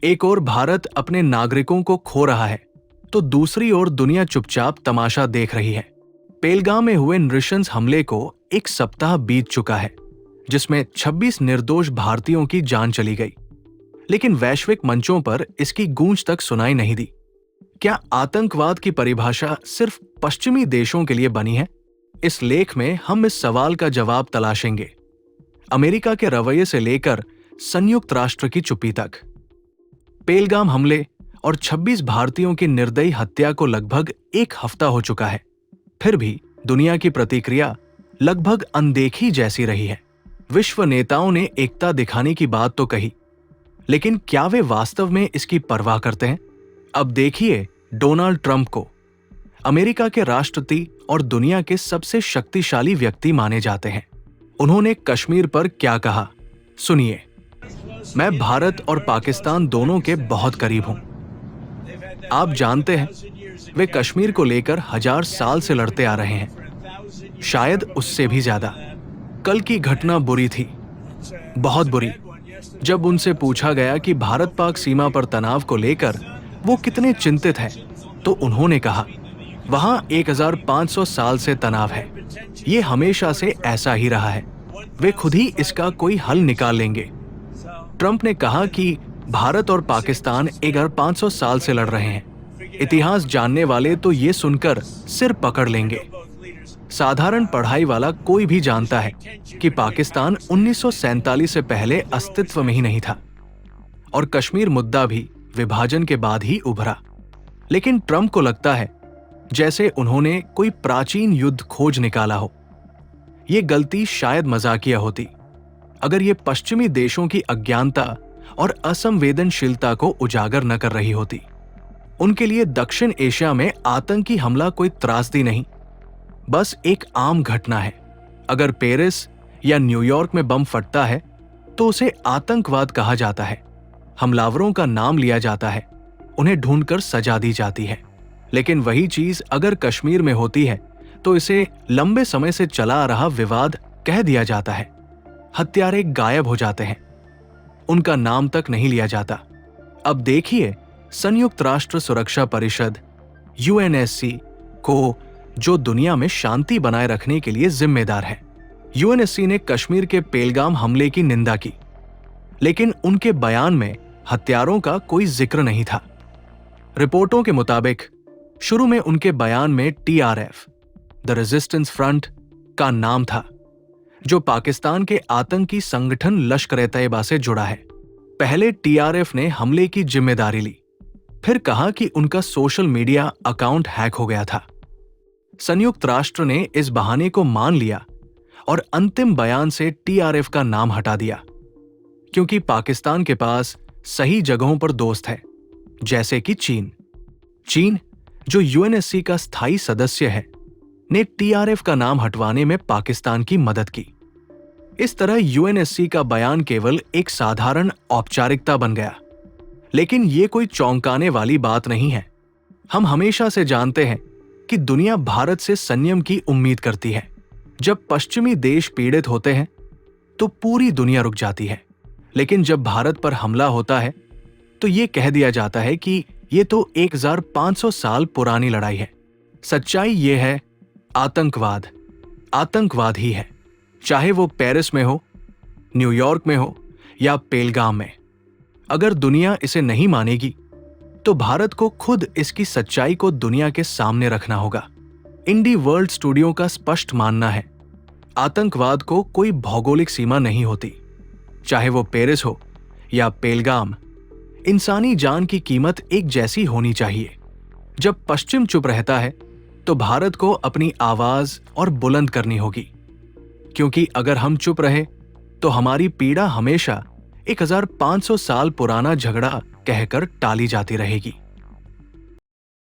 एक ओर भारत अपने नागरिकों को खो रहा है, तो दूसरी ओर दुनिया चुपचाप तमाशा देख रही है। पेलगाम में हुए नृशंस हमले को एक सप्ताह बीत चुका है, जिसमें 26 निर्दोष भारतीयों की जान चली गई, लेकिन वैश्विक मंचों पर इसकी गूंज तक सुनाई नहीं दी। क्या आतंकवाद की परिभाषा सिर्फ पश्चिमी देशों के लिए बनी है? इस लेख में हम इस सवाल का जवाब तलाशेंगे, अमेरिका के रवैये से लेकर संयुक्त राष्ट्र की चुप्पी तक। पेलगाम हमले और 26 भारतीयों की निर्दयी हत्या को लगभग एक हफ्ता हो चुका है, फिर भी दुनिया की प्रतिक्रिया लगभग अनदेखी जैसी रही है। विश्व नेताओं ने एकता दिखाने की बात तो कही, लेकिन क्या वे वास्तव में इसकी परवाह करते हैं? अब देखिए डोनाल्ड ट्रंप को। अमेरिका के राष्ट्रपति और दुनिया के सबसे शक्तिशाली व्यक्ति माने जाते हैं। उन्होंने कश्मीर पर क्या कहा, सुनिए। मैं भारत और पाकिस्तान दोनों के बहुत करीब हूं। आप जानते हैं, वे कश्मीर को लेकर 1000 साल से लड़ते आ रहे हैं, शायद उससे भी ज्यादा। कल की घटना बुरी थी, बहुत बुरी। जब उनसे पूछा गया कि भारत पाक सीमा पर तनाव को लेकर वो कितने चिंतित हैं, तो उन्होंने कहा, वहां 1500 साल से तनाव है। ये हमेशा से ऐसा ही रहा है। वे खुद ही इसका कोई हल निकाल लेंगे। ट्रंप ने कहा कि भारत और पाकिस्तान 1500 साल से लड़ रहे हैं। इतिहास जानने वाले तो ये सुनकर सिर पकड़ लेंगे। साधारण पढ़ाई वाला कोई भी जानता है कि पाकिस्तान 1947 से पहले अस्तित्व में ही नहीं था, और कश्मीर मुद्दा भी विभाजन के बाद ही उभरा। लेकिन ट्रंप को लगता है जैसे उन्होंने कोई प्राचीन युद्ध खोज निकाला हो। ये गलती शायद मजाकिया होती अगर ये पश्चिमी देशों की अज्ञानता और असंवेदनशीलता को उजागर न कर रही होती। उनके लिए दक्षिण एशिया में आतंकी हमला कोई त्रासदी नहीं, बस एक आम घटना है। अगर पेरिस या न्यूयॉर्क में बम फटता है तो उसे आतंकवाद कहा जाता है। हमलावरों का नाम लिया जाता है, उन्हें ढूंढकर सजा दी जाती है। लेकिन वही चीज अगर कश्मीर में होती है तो इसे लंबे समय से चला आ रहा विवाद कह दिया जाता है। हत्यारे गायब हो जाते हैं, उनका नाम तक नहीं लिया जाता। अब देखिए संयुक्त राष्ट्र सुरक्षा परिषद यूएनएससी को, जो दुनिया में शांति बनाए रखने के लिए जिम्मेदार है। यूएनएससी ने कश्मीर के पेलगाम हमले की निंदा की, लेकिन उनके बयान में हत्यारों का कोई जिक्र नहीं था। रिपोर्टों के मुताबिक शुरू में उनके बयान में टीआरएफ, द रेजिस्टेंस फ्रंट, का नाम था, जो पाकिस्तान के आतंकी संगठन लश्कर-ए-तैयबा से जुड़ा है। पहले टीआरएफ ने हमले की जिम्मेदारी ली, फिर कहा कि उनका सोशल मीडिया अकाउंट हैक हो गया था। संयुक्त राष्ट्र ने इस बहाने को मान लिया और अंतिम बयान से टीआरएफ का नाम हटा दिया, क्योंकि पाकिस्तान के पास सही जगहों पर दोस्त है, जैसे कि चीन, जो यूएनएससी का स्थायी सदस्य है, ने टीआरएफ का नाम हटवाने में पाकिस्तान की मदद की। इस तरह यूएनएससी का बयान केवल एक साधारण औपचारिकता बन गया। लेकिन ये कोई चौंकाने वाली बात नहीं है। हम हमेशा से जानते हैं कि दुनिया भारत से संयम की उम्मीद करती है। जब पश्चिमी देश पीड़ित होते हैं तो पूरी दुनिया रुक जाती है, लेकिन जब भारत पर हमला होता है तो ये कह दिया जाता है कि ये तो 1500 साल पुरानी लड़ाई है। सच्चाई ये है, आतंकवाद ही है, चाहे वो पेरिस में हो, न्यूयॉर्क में हो या पेलगाम में। अगर दुनिया इसे नहीं मानेगी तो भारत को खुद इसकी सच्चाई को दुनिया के सामने रखना होगा। इंडी वर्ल्ड स्टूडियो का स्पष्ट मानना है, आतंकवाद को कोई भौगोलिक सीमा नहीं होती, चाहे वो पेरिस हो या पेलगाम। इंसानी जान की कीमत एक जैसी होनी चाहिए। जब पश्चिम चुप रहता है तो भारत को अपनी आवाज और बुलंद करनी होगी, क्योंकि अगर हम चुप रहे तो हमारी पीड़ा हमेशा 1500 साल पुराना झगड़ा कहकर टाली जाती रहेगी।